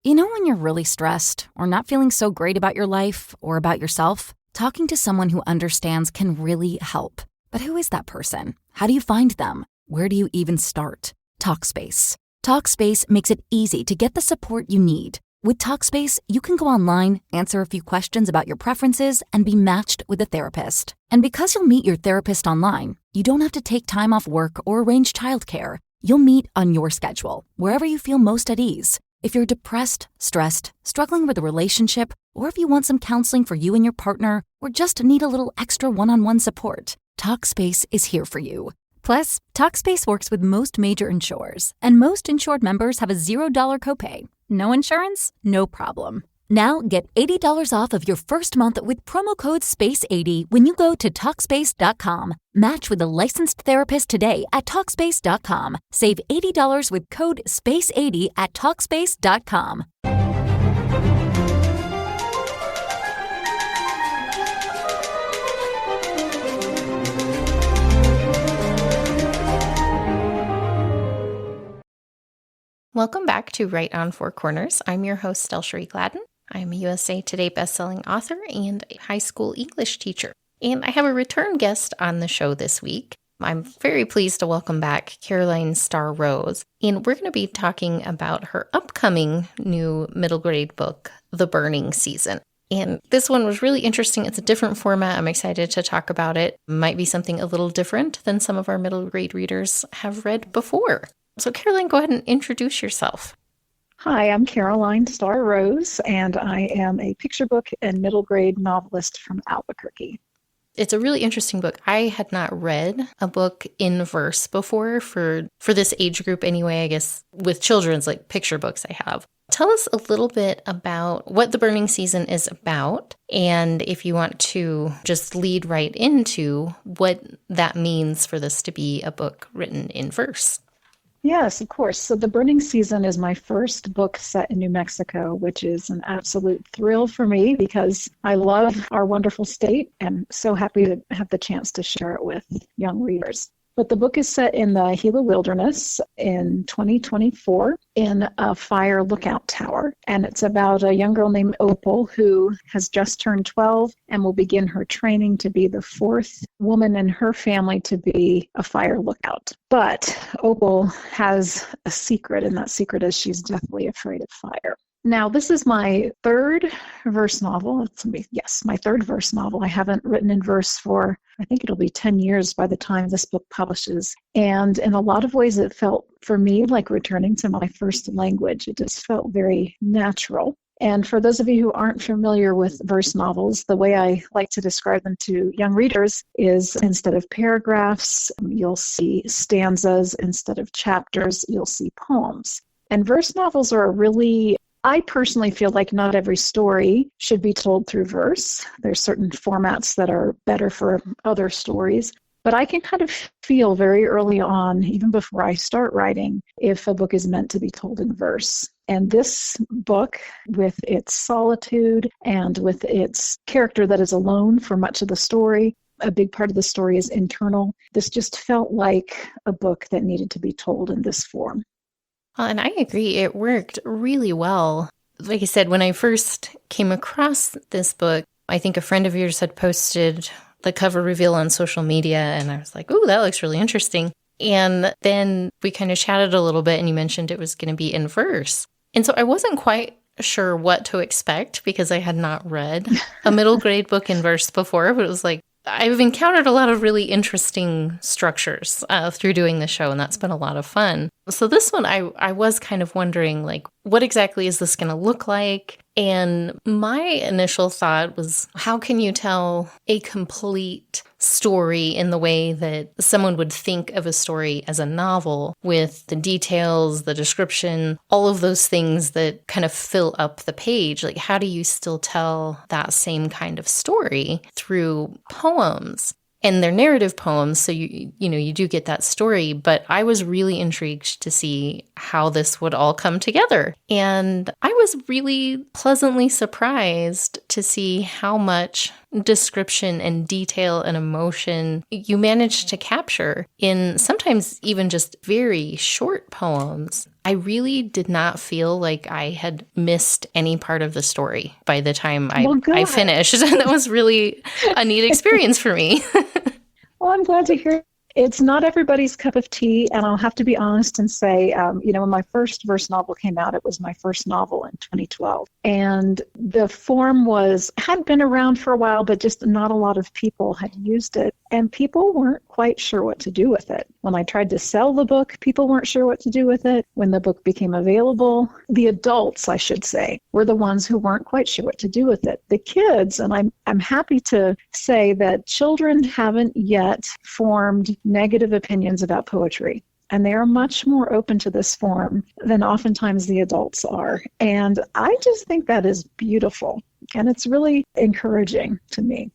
You know when you're really stressed or not feeling so great about your life or about yourself? Talking to someone who understands can really help. But who is that person? How do you find them? Where do you even start? Talkspace. Talkspace makes it easy to get the support you need. With Talkspace, you can go online, answer a few questions about your preferences, and be matched with a therapist. And because you'll meet your therapist online, you don't have to take time off work or arrange childcare. You'll meet on your schedule, wherever you feel most at ease. If you're depressed, stressed, struggling with a relationship, or if you want some counseling for you and your partner, or just need a little extra one-on-one support, Talkspace is here for you. Plus, Talkspace works with most major insurers, and most insured members have a $0 copay. No insurance? No problem. Now get $80 off of your first month with promo code SPACE80 when you go to Talkspace.com. Match with a licensed therapist today at Talkspace.com. Save $80 with code SPACE80 at Talkspace.com. Welcome back to Right on Four Corners. I'm your host, DelSheree Gladden. I'm a USA Today bestselling author and a high school English teacher. And I have a return guest on the show this week. I'm very pleased to welcome back Caroline Starr Rose. And we're going to be talking about her upcoming new middle grade book, The Burning Season. And this one was really interesting. It's a different format. I'm excited to talk about it. Might be something a little different than some of our middle grade readers have read before. So Caroline, go ahead and introduce yourself. Hi, I'm Caroline Starr Rose, and I am a picture book and middle grade novelist from Albuquerque. It's a really interesting book. I had not read a book in verse before for this age group anyway, I guess, with children's like picture books I have. Tell us a little bit about what The Burning Season is about, and if you want to just lead right into what that means for this to be a book written in verse. Yes, of course. So The Burning Season is my first book set in New Mexico, which is an absolute thrill for me because I love our wonderful state and so happy to have the chance to share it with young readers. But the book is set in the Gila Wilderness in 2024 in a fire lookout tower. And it's about a young girl named Opal who has just turned 12 and will begin her training to be the fourth woman in her family to be a fire lookout. But Opal has a secret, and that secret is she's deathly afraid of fire. Now, this is my third verse novel. My third verse novel. I haven't written in verse for, I think it'll be 10 years by the time this book publishes. And in a lot of ways, it felt for me like returning to my first language. It just felt very natural. And for those of you who aren't familiar with verse novels, the way I like to describe them to young readers is instead of paragraphs, you'll see stanzas. Instead of chapters, you'll see poems. And verse novels are I personally feel like not every story should be told through verse. There's certain formats that are better for other stories. But I can kind of feel very early on, even before I start writing, if a book is meant to be told in verse. And this book, with its solitude and with its character that is alone for much of the story, a big part of the story is internal. This just felt like a book that needed to be told in this form. And I agree, it worked really well. Like I said, when I first came across this book, I think a friend of yours had posted the cover reveal on social media, and I was like, ooh, that looks really interesting. And then we kind of chatted a little bit, and you mentioned it was going to be in verse. And so I wasn't quite sure what to expect because I had not read a middle grade book in verse before, but it was like, I've encountered a lot of really interesting structures through doing the show, and that's been a lot of fun. So this one, I was kind of wondering, like, what exactly is this going to look like? And my initial thought was, how can you tell a complete story in the way that someone would think of a story as a novel, with the details, the description, all of those things that kind of fill up the page? Like, how do you still tell that same kind of story through poems? And they're narrative poems, so you do get that story, but I was really intrigued to see how this would all come together. And I was really pleasantly surprised to see how much description and detail and emotion you manage to capture in sometimes even just very short poems. I really did not feel like I had missed any part of the story by the time I finished. That was really a neat experience for me. Well, I'm glad to hear. It's not everybody's cup of tea, and I'll have to be honest and say, when my first verse novel came out, it was my first novel in 2012, and the form had been around for a while, but just not a lot of people had used it, and people weren't quite sure what to do with it. When I tried to sell the book, people weren't sure what to do with it. When the book became available, the adults, I should say, were the ones who weren't quite sure what to do with it. The kids, and I'm happy to say that children haven't yet formed negative opinions about poetry. And they are much more open to this form than oftentimes the adults are. And I just think that is beautiful. And it's really encouraging to me.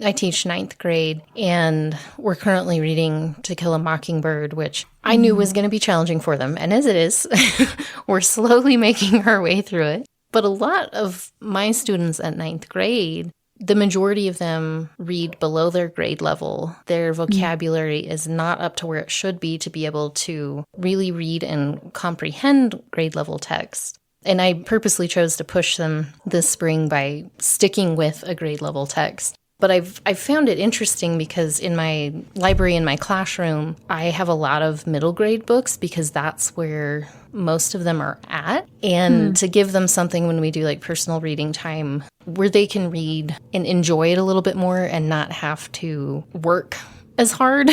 I teach ninth grade, and we're currently reading To Kill a Mockingbird, which I knew was going to be challenging for them. And as it is, we're slowly making our way through it. But a lot of my students at ninth grade, the majority of them read below their grade level. Their vocabulary is not up to where it should be to be able to really read and comprehend grade level text. And I purposely chose to push them this spring by sticking with a grade level text. But I've found it interesting because in my library, in my classroom, I have a lot of middle grade books because that's where most of them are at. And to give them something when we do like personal reading time where they can read and enjoy it a little bit more and not have to work as hard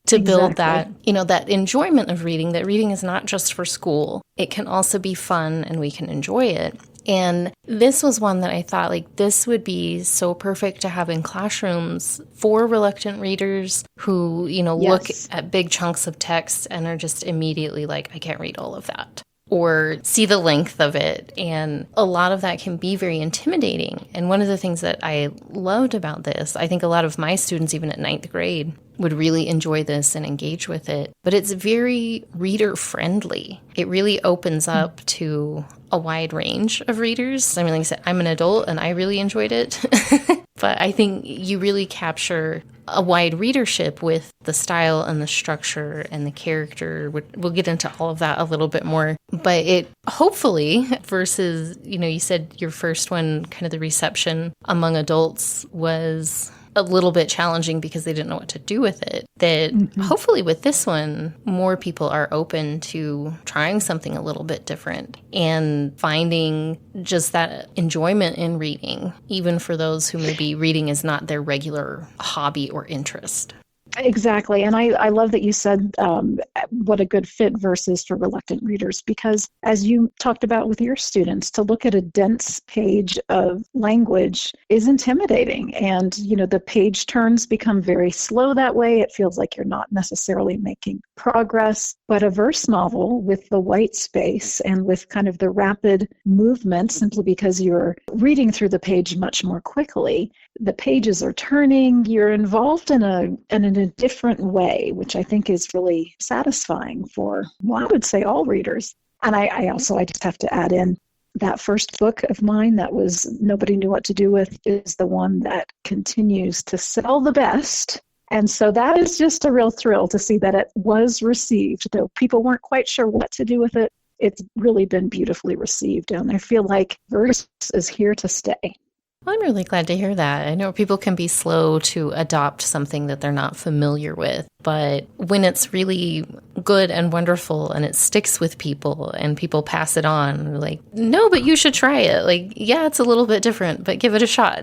to build that, that enjoyment of reading, that reading is not just for school. It can also be fun and we can enjoy it. And this was one that I thought, this would be so perfect to have in classrooms for reluctant readers who, look at big chunks of text and are just immediately like, I can't read all of that. Or see the length of it. And a lot of that can be very intimidating. And one of the things that I loved about this, I think a lot of my students, even at ninth grade, would really enjoy this and engage with it. But it's very reader-friendly. It really opens up to a wide range of readers. I mean, like I said, I'm an adult and I really enjoyed it. But I think you really capture a wide readership with the style and the structure and the character. We'll get into all of that a little bit more. But it hopefully, versus, you said your first one, kind of the reception among adults was a little bit challenging because they didn't know what to do with it, that hopefully with this one, more people are open to trying something a little bit different and finding just that enjoyment in reading, even for those who maybe reading is not their regular hobby or interest. Exactly. And I love that you said what a good fit versus for reluctant readers, because as you talked about with your students, to look at a dense page of language is intimidating. And, the page turns become very slow that way. It feels like you're not necessarily making progress. But a verse novel with the white space and with kind of the rapid movement, simply because you're reading through the page much more quickly, the pages are turning, you're involved in a different way, which I think is really satisfying for, I would say all readers. And I just have to add in that first book of mine that was Nobody Knew What to Do With is the one that continues to sell the best. And so that is just a real thrill to see that it was received, though people weren't quite sure what to do with it. It's really been beautifully received. And I feel like verse is here to stay. Well, I'm really glad to hear that. I know people can be slow to adopt something that they're not familiar with, but when it's really good and wonderful and it sticks with people and people pass it on, they're like, no, but you should try it. Yeah, it's a little bit different, but give it a shot.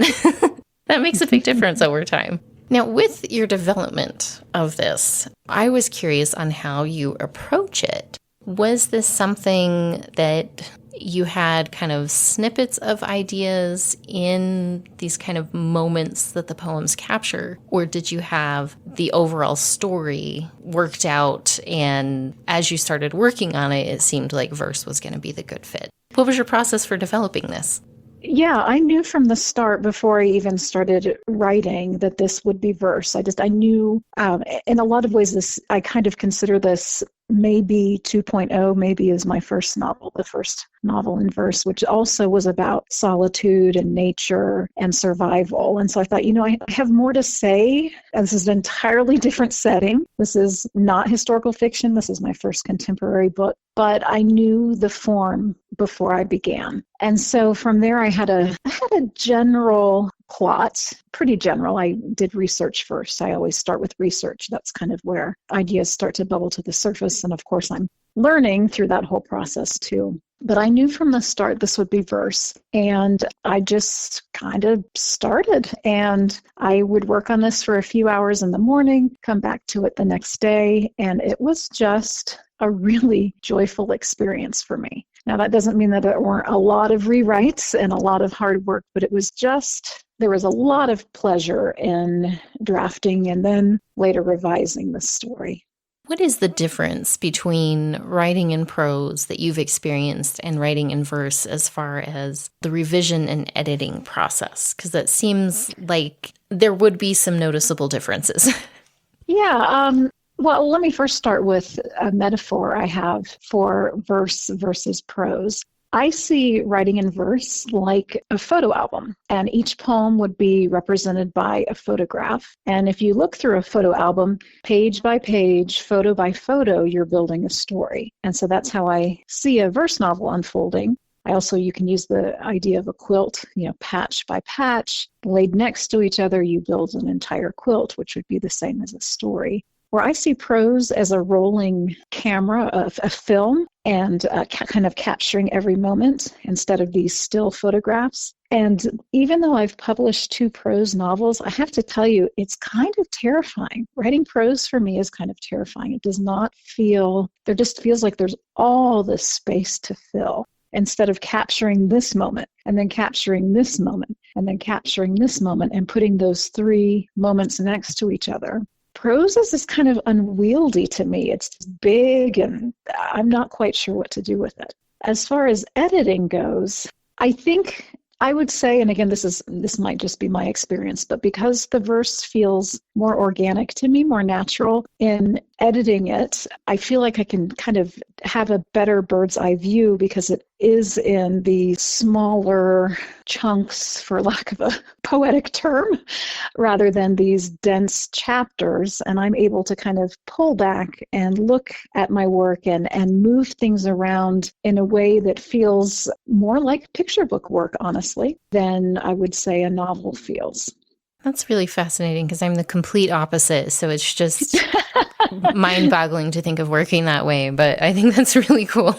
That makes a big difference over time. Now, with your development of this, I was curious on how you approach it. Was this something that you had kind of snippets of ideas in these kind of moments that the poems capture? Or did you have the overall story worked out, and as you started working on it, it seemed like verse was going to be the good fit? What was your process for developing this? Yeah, I knew from the start before I even started writing that this would be verse. I knew, in a lot of ways, I kind of consider this maybe 2.0, maybe is my first novel, the first novel in verse, which also was about solitude and nature and survival. And so I thought, I have more to say. And this is an entirely different setting. This is not historical fiction. This is my first contemporary book. But I knew the form before I began. And so from there, I had a general plot, pretty general. I did research first. I always start with research. That's kind of where ideas start to bubble to the surface. And of course, I'm learning through that whole process too. But I knew from the start this would be verse. And I just kind of started. And I would work on this for a few hours in the morning, come back to it the next day. And it was just a really joyful experience for me. Now, that doesn't mean that there weren't a lot of rewrites and a lot of hard work, but there was a lot of pleasure in drafting and then later revising the story. What is the difference between writing in prose that you've experienced and writing in verse as far as the revision and editing process? Because that seems like there would be some noticeable differences. Yeah. Well, let me first start with a metaphor I have for verse versus prose. I see writing in verse like a photo album, and each poem would be represented by a photograph. And if you look through a photo album, page by page, photo by photo, you're building a story. And so that's how I see a verse novel unfolding. You can use the idea of a quilt, patch by patch, laid next to each other, you build an entire quilt, which would be the same as a story. Where I see prose as a rolling camera of a film and kind of capturing every moment instead of these still photographs. And even though I've published 2 prose novels, I have to tell you, it's kind of terrifying. Writing prose for me is kind of terrifying. It does not there just feels like there's all this space to fill. Instead of capturing this moment and then capturing this moment and then capturing this moment and putting those 3 moments next to each other. Prose is kind of unwieldy to me. It's big and I'm not quite sure what to do with it. As far as editing goes, I think I would say, and again, this might just be my experience, but because the verse feels more organic to me, more natural, in editing it, I feel like I can kind of have a better bird's eye view because it is in the smaller chunks, for lack of a poetic term, rather than these dense chapters. And I'm able to kind of pull back and look at my work and move things around in a way that feels more like picture book work, honestly, than I would say a novel feels. That's really fascinating because I'm the complete opposite. So it's just mind-boggling to think of working that way. But I think that's really cool.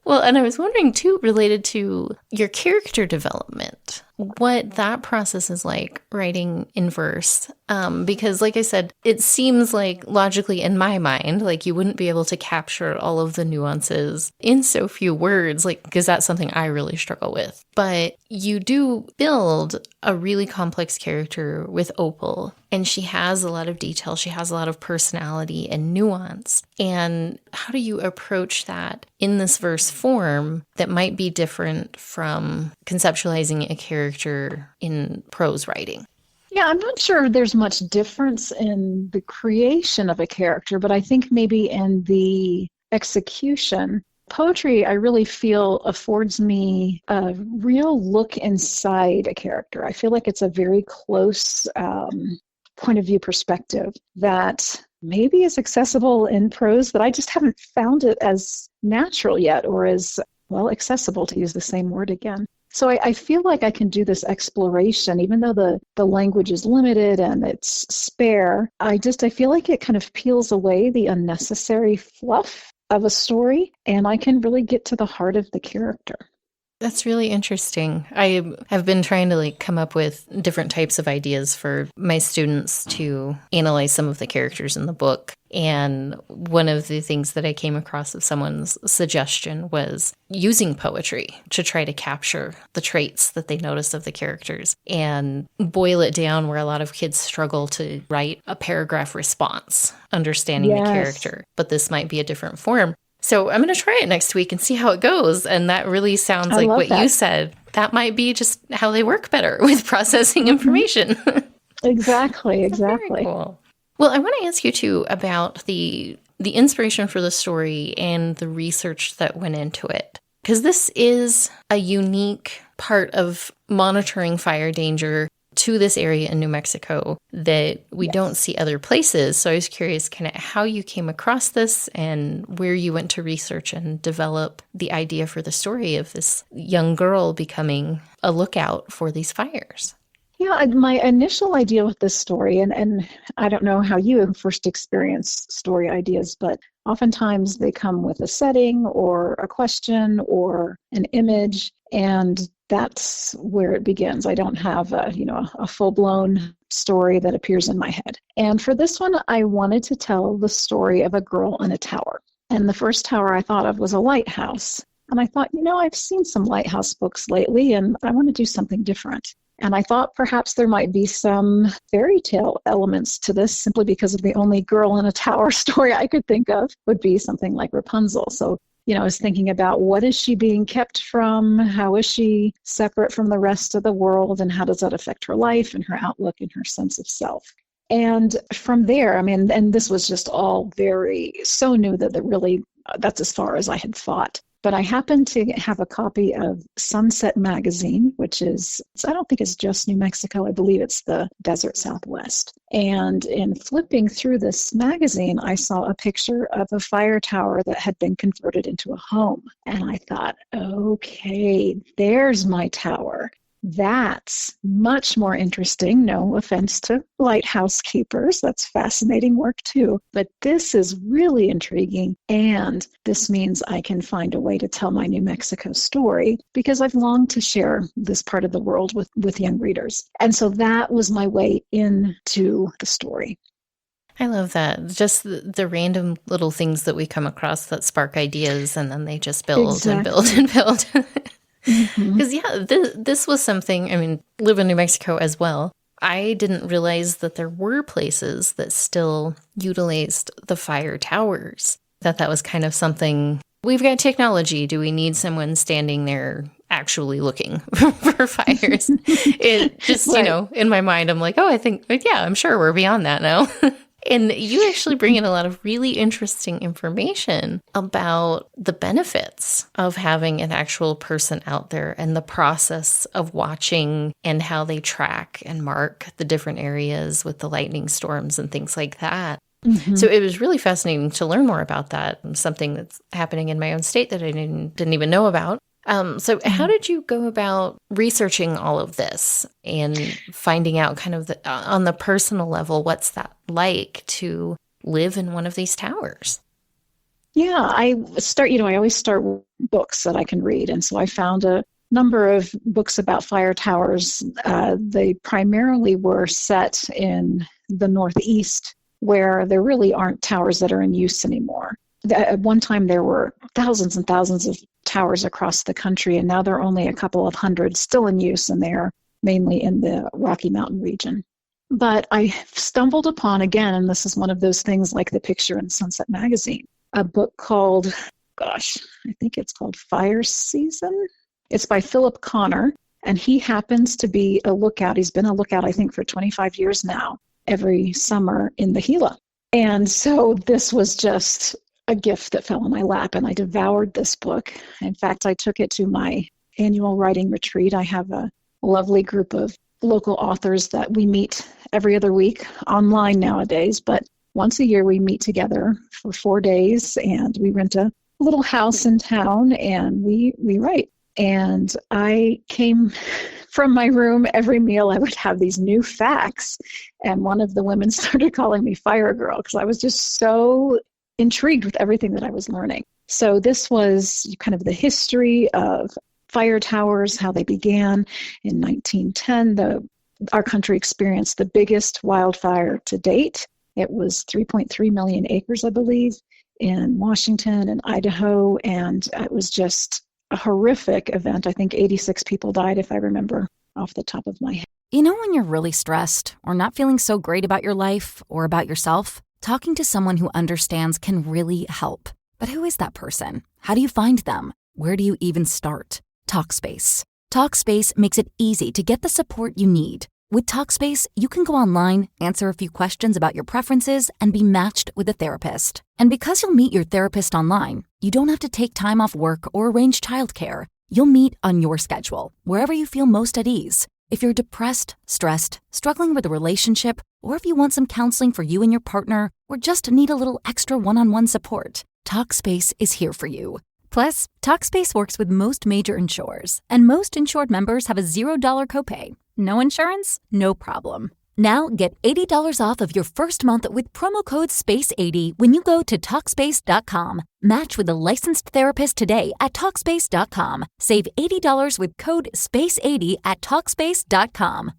Well, and I was wondering too, related to your character development, what that process is like writing in verse. Because like I said, it seems like logically in my mind, like you wouldn't be able to capture all of the nuances in so few words, like, because that's something I really struggle with. But you do build a really complex character with Opal, and she has a lot of detail. She has a lot of personality and nuance. And how do you approach that in this verse form that might be different from conceptualizing a character in prose writing? Yeah, I'm not sure there's much difference in the creation of a character, but I think maybe in the execution. Poetry, I really feel, affords me a real look inside a character. I feel like it's a very close point of view perspective that maybe is accessible in prose, but I just haven't found it as natural yet, or as, accessible, to use the same word again. So I feel like I can do this exploration, even though the language is limited and it's spare. I feel like it kind of peels away the unnecessary fluff of a story, and I can really get to the heart of the character. That's really interesting. I have been trying to come up with different types of ideas for my students to analyze some of the characters in the book. And one of the things that I came across of someone's suggestion was using poetry to try to capture the traits that they notice of the characters and boil it down where a lot of kids struggle to write a paragraph response, understanding the character. But this might be a different form. So I'm going to try it next week and see how it goes. And that really sounds like what you said. that might be just how they work better with processing information. Exactly. Very cool. Well, I want to ask you too about the inspiration for the story and the research that went into it. Because this is a unique part of monitoring fire danger to this area in New Mexico that we don't see other places. So I was curious kind of how you came across this and where you went to research and develop the idea for the story of this young girl becoming a lookout for these fires. Yeah, my initial idea with this story, and I don't know how you first experience story ideas, but oftentimes they come with a setting or a question or an image, and that's where it begins. I don't have a full-blown story that appears in my head. And for this one, I wanted to tell the story of a girl in a tower. And the first tower I thought of was a lighthouse. And I thought, I've seen some lighthouse books lately, and I want to do something different. And I thought perhaps there might be some fairy tale elements to this simply because of the only girl in a tower story I could think of would be something like Rapunzel. So, I was thinking about what is she being kept from? How is she separate from the rest of the world? And how does that affect her life and her outlook and her sense of self? And from there, and this was just all so new that that's as far as I had thought. But I happened to have a copy of Sunset Magazine, which is, I don't think it's just New Mexico. I believe it's the desert Southwest. And in flipping through this magazine, I saw a picture of a fire tower that had been converted into a home. And I thought, okay, there's my tower. That's much more interesting. No offense to lighthouse keepers. That's fascinating work too. But this is really intriguing. And this means I can find a way to tell my New Mexico story because I've longed to share this part of the world with young readers. And so that was my way into the story. I love that. Just the random little things that we come across that spark ideas and then they just build and build and build. Because, this was something, live in New Mexico as well. I didn't realize that there were places that still utilized the fire towers, that was kind of something. We've got technology. Do we need someone standing there actually looking for fires? It just, right. In my mind, I'm like, I'm sure we're beyond that now. And you actually bring in a lot of really interesting information about the benefits of having an actual person out there and the process of watching and how they track and mark the different areas with the lightning storms and things like that. Mm-hmm. So it was really fascinating to learn more about that, something that's happening in my own state that I didn't even know about. So how did you go about researching all of this and finding out kind of on the personal level, what's that like to live in one of these towers? Yeah, I always start with books that I can read. And so I found a number of books about fire towers. They primarily were set in the Northeast, where there really aren't towers that are in use anymore. At one time, there were thousands and thousands of towers across the country, and now there are only a couple of hundred still in use, and they're mainly in the Rocky Mountain region. But I stumbled upon, again, and this is one of those things like the picture in Sunset Magazine, a book called, I think it's called Fire Season. It's by Philip Connor, and he happens to be a lookout. He's been a lookout, I think, for 25 years now, every summer in the Gila. And so this was just a gift that fell in my lap, and I devoured this book. In fact, I took it to my annual writing retreat. I have a lovely group of local authors that we meet every other week online nowadays, but once a year we meet together for 4 days, and we rent a little house in town, and we write. And I came from my room, every meal I would have these new facts, and one of the women started calling me Fire Girl because I was just so intrigued with everything that I was learning. So this was kind of the history of fire towers, how they began. In 1910, our country experienced the biggest wildfire to date. It was 3.3 million acres, I believe, in Washington and Idaho, and it was just a horrific event. I think 86 people died, if I remember off the top of my head. When you're really stressed or not feeling so great about your life or about yourself, talking to someone who understands can really help. But who is that person? How do you find them? Where do you even start? Talkspace. Talkspace makes it easy to get the support you need. With Talkspace, you can go online, answer a few questions about your preferences, and be matched with a therapist. And because you'll meet your therapist online, you don't have to take time off work or arrange childcare. You'll meet on your schedule, wherever you feel most at ease. If you're depressed, stressed, struggling with a relationship, or if you want some counseling for you and your partner, or just need a little extra one-on-one support, Talkspace is here for you. Plus, Talkspace works with most major insurers, and most insured members have a $0 copay. No insurance? No problem. Now get $80 off of your first month with promo code SPACE80 when you go to Talkspace.com. Match with a licensed therapist today at Talkspace.com. Save $80 with code SPACE80 at Talkspace.com.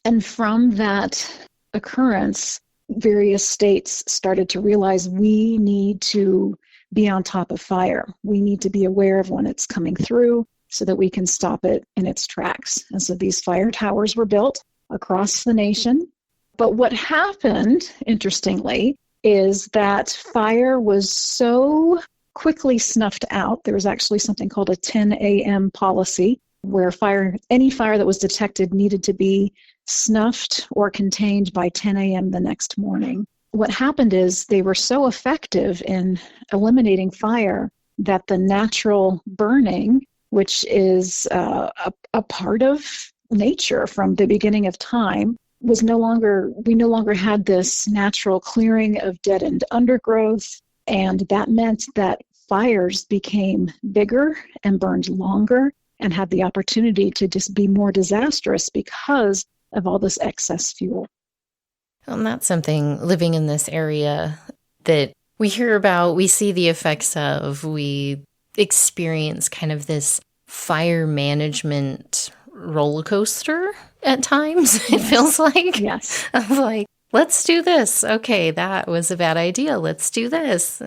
And from that occurrence, various states started to realize we need to be on top of fire. We need to be aware of when it's coming through so that we can stop it in its tracks. And so these fire towers were built across the nation. But what happened, interestingly, is that fire was so quickly snuffed out. There was actually something called a 10 a.m. policy, where any fire that was detected needed to be snuffed or contained by 10 a.m. the next morning. What happened is they were so effective in eliminating fire that the natural burning, which is a part of nature from the beginning of time, we no longer had this natural clearing of dead-end undergrowth, and that meant that fires became bigger and burned longer and had the opportunity to just be more disastrous because of all this excess fuel. And that's something living in this area that we hear about, we see the effects of, we experience kind of this fire management roller coaster at times, it feels like. Yes. Of like, let's do this. Okay, that was a bad idea. Let's do this.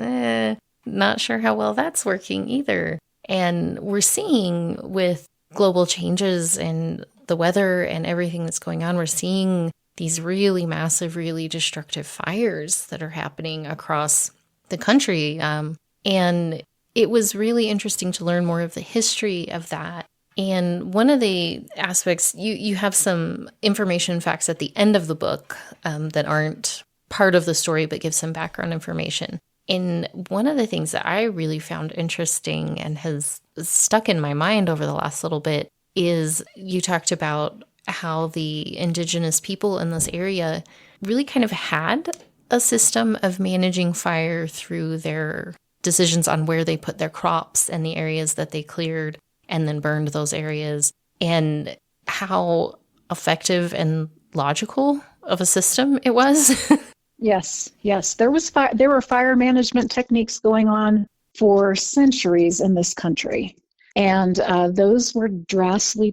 Not sure how well that's working either. And we're seeing with global changes and the weather and everything that's going on, we're seeing these really massive, really destructive fires that are happening across the country. And it was really interesting to learn more of the history of that. And one of the aspects, you have some information facts at the end of the book that aren't part of the story, but give some background information. And one of the things that I really found interesting and has stuck in my mind over the last little bit is you talked about how the indigenous people in this area really kind of had a system of managing fire through their decisions on where they put their crops and the areas that they cleared and then burned those areas, and how effective and logical of a system it was. Yes. There were fire management techniques going on for centuries in this country. And those were drastically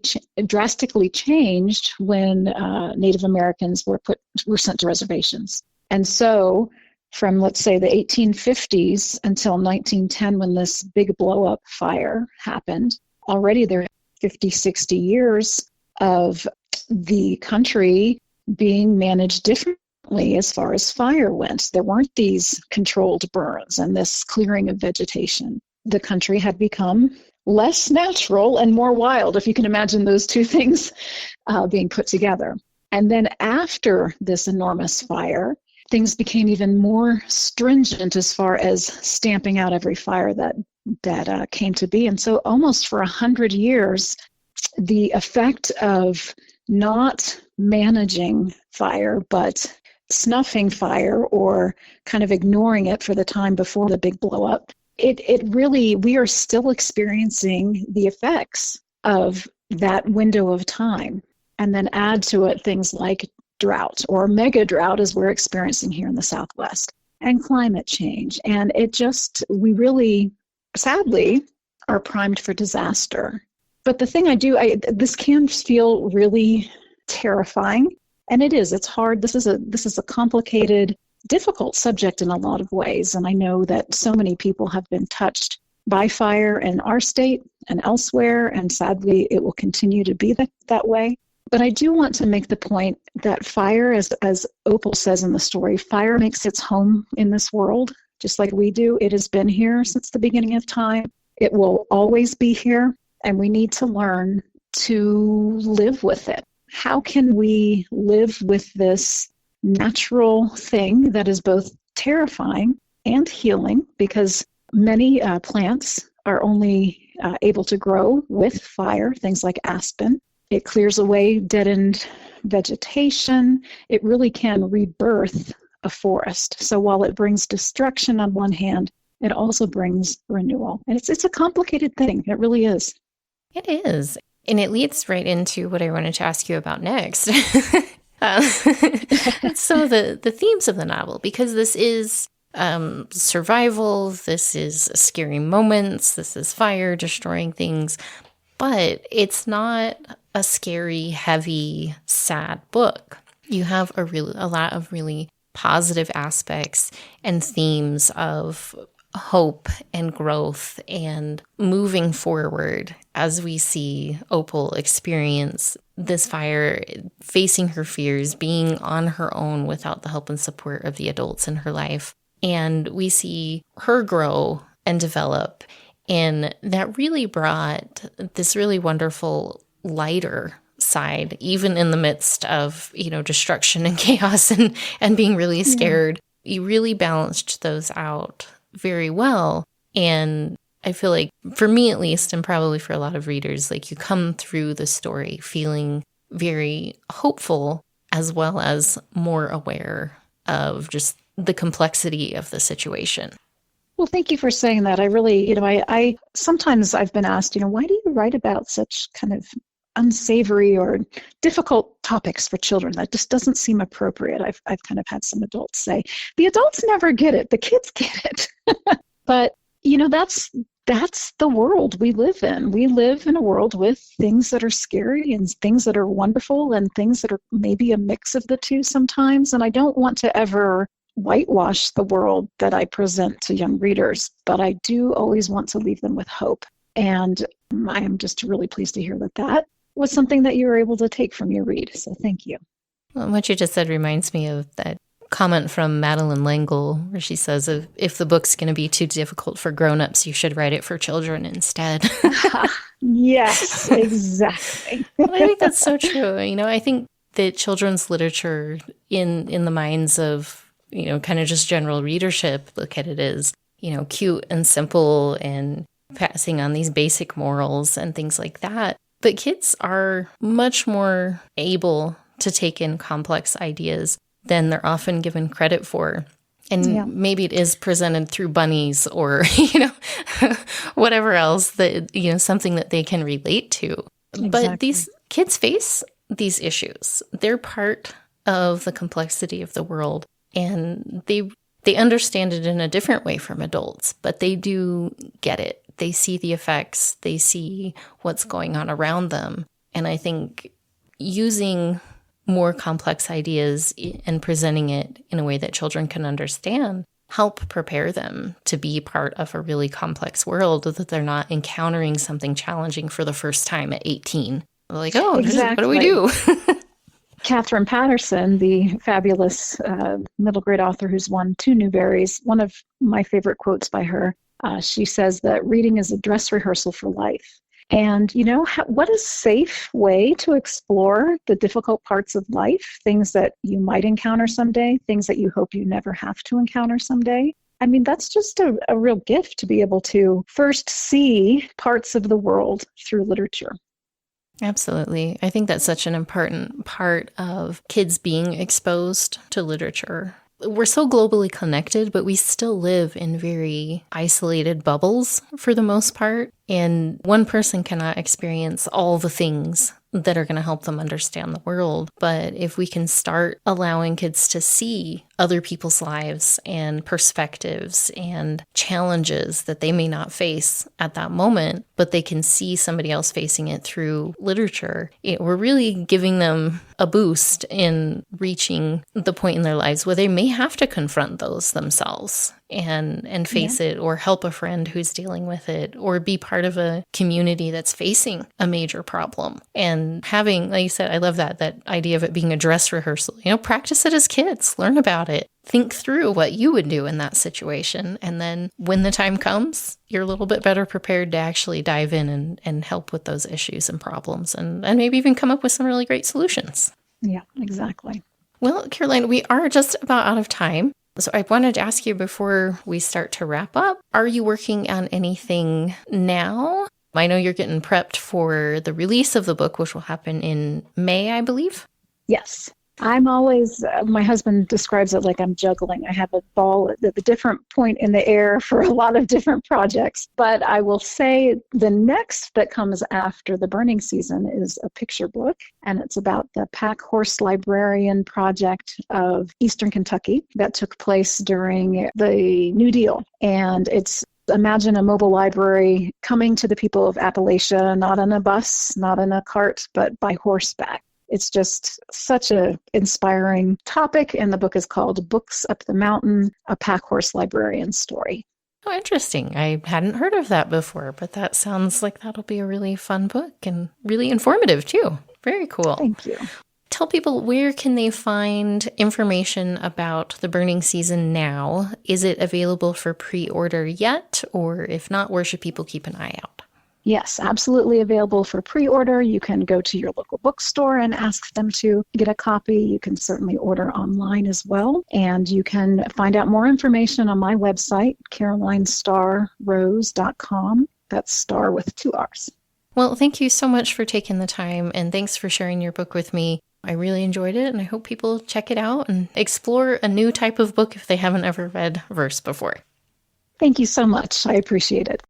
changed when Native Americans were sent to reservations. And so from, let's say, the 1850s until 1910, when this big blow-up fire happened, already there were 50, 60 years of the country being managed differently as far as fire went. There weren't these controlled burns and this clearing of vegetation. The country had become less natural and more wild, if you can imagine those two things being put together. And then after this enormous fire, things became even more stringent as far as stamping out every fire that came to be. And so almost for 100 years, the effect of not managing fire, but snuffing fire or kind of ignoring it for the time before the big blow up, we are still experiencing the effects of that window of time. And then add to it things like drought or mega drought, as we're experiencing here in the Southwest, and climate change. And we really, sadly, are primed for disaster. But the thing this can feel really terrifying, and it is. It's hard. This is a complicated, difficult subject in a lot of ways, and I know that so many people have been touched by fire in our state and elsewhere, and sadly, it will continue to be that way. But I do want to make the point that fire, as Opal says in the story, fire makes its home in this world, just like we do. It has been here since the beginning of time. It will always be here, and we need to learn to live with it. How can we live with this natural thing that is both terrifying and healing? Because many plants are only able to grow with fire, things like aspen. It clears away dead-end vegetation. It really can rebirth a forest. So while it brings destruction on one hand, it also brings renewal. And it's a complicated thing. It really is. It is. And it leads right into what I wanted to ask you about next. Some of the themes of the novel, because this is survival, this is scary moments, this is fire destroying things, but it's not a scary, heavy, sad book. You have a lot of really positive aspects and themes of hope and growth and moving forward as we see Opal experience this fire, facing her fears, being on her own without the help and support of the adults in her life. And we see her grow and develop. And that really brought this really wonderful, lighter side, even in the midst of, destruction and chaos and being really scared. You really balanced those out very well. And I feel like, for me at least, and probably for a lot of readers, like you come through the story feeling very hopeful as well as more aware of just the complexity of the situation. Well, thank you for saying that. I really, I sometimes I've been asked, why do you write about such kind of unsavory or difficult topics for children? That just doesn't seem appropriate. I've kind of had some adults say, the adults never get it, the kids get it. But, that's the world we live in. We live in a world with things that are scary and things that are wonderful and things that are maybe a mix of the two sometimes. And I don't want to ever whitewash the world that I present to young readers, but I do always want to leave them with hope. And I am just really pleased to hear that was something that you were able to take from your read. So thank you. Well, what you just said reminds me of that comment from Madeline L'Engle, where she says, if the book's going to be too difficult for grown-ups, you should write it for children instead. Yes, exactly. Well, I think that's so true. I think that children's literature in the minds of, kind of just general readership, look at it as, cute and simple and passing on these basic morals and things like that. But kids are much more able to take in complex ideas than they're often given credit for. And maybe it is presented through bunnies or, whatever else that, something that they can relate to. Exactly. But these kids face these issues. They're part of the complexity of the world. And they understand it in a different way from adults, but they do get it. They see the effects. They see what's going on around them. And I think using more complex ideas and presenting it in a way that children can understand help prepare them to be part of a really complex world, that they're not encountering something challenging for the first time at 18. They're like, oh, exactly. What do we do? Catherine Patterson, the fabulous middle grade author who's won 2 Newberries, one of my favorite quotes by her, she says that reading is a dress rehearsal for life. And, what a safe way to explore the difficult parts of life, things that you might encounter someday, things that you hope you never have to encounter someday. I mean, that's just a real gift to be able to first see parts of the world through literature. Absolutely. I think that's such an important part of kids being exposed to literature. We're so globally connected, but we still live in very isolated bubbles for the most part. And one person cannot experience all the things that are going to help them understand the world. But if we can start allowing kids to see other people's lives and perspectives and challenges that they may not face at that moment, but they can see somebody else facing it through literature, we're really giving them a boost in reaching the point in their lives where they may have to confront those themselves and face it, or help a friend who's dealing with it, or be part of a community that's facing a major problem. And having, like you said, I love that idea of it being a dress rehearsal. Practice it as kids, learn about about it, think through what you would do in that situation. And then when the time comes, you're a little bit better prepared to actually dive in and help with those issues and problems and maybe even come up with some really great solutions. Yeah, exactly. Well, Caroline, we are just about out of time. So I wanted to ask you before we start to wrap up, are you working on anything now? I know you're getting prepped for the release of the book, which will happen in May, I believe. Yes. I'm always, my husband describes it like I'm juggling. I have a ball at a different point in the air for a lot of different projects. But I will say the next that comes after the burning season is a picture book, and it's about the Pack Horse Librarian Project of Eastern Kentucky that took place during the New Deal. And it's imagine a mobile library coming to the people of Appalachia, not on a bus, not in a cart, but by horseback. It's just such an inspiring topic, and the book is called Books Up the Mountain, a Pack Horse Librarian Story. Oh, interesting. I hadn't heard of that before, but that sounds like that'll be a really fun book and really informative too. Very cool. Thank you. Tell people, where can they find information about the burning season now? Is it available for pre-order yet? Or if not, where should people keep an eye out? Yes, absolutely available for pre-order. You can go to your local bookstore and ask them to get a copy. You can certainly order online as well. And you can find out more information on my website, carolinestarrrose.com. That's Starr with 2 R's. Well, thank you so much for taking the time, and thanks for sharing your book with me. I really enjoyed it, and I hope people check it out and explore a new type of book if they haven't ever read verse before. Thank you so much. I appreciate it.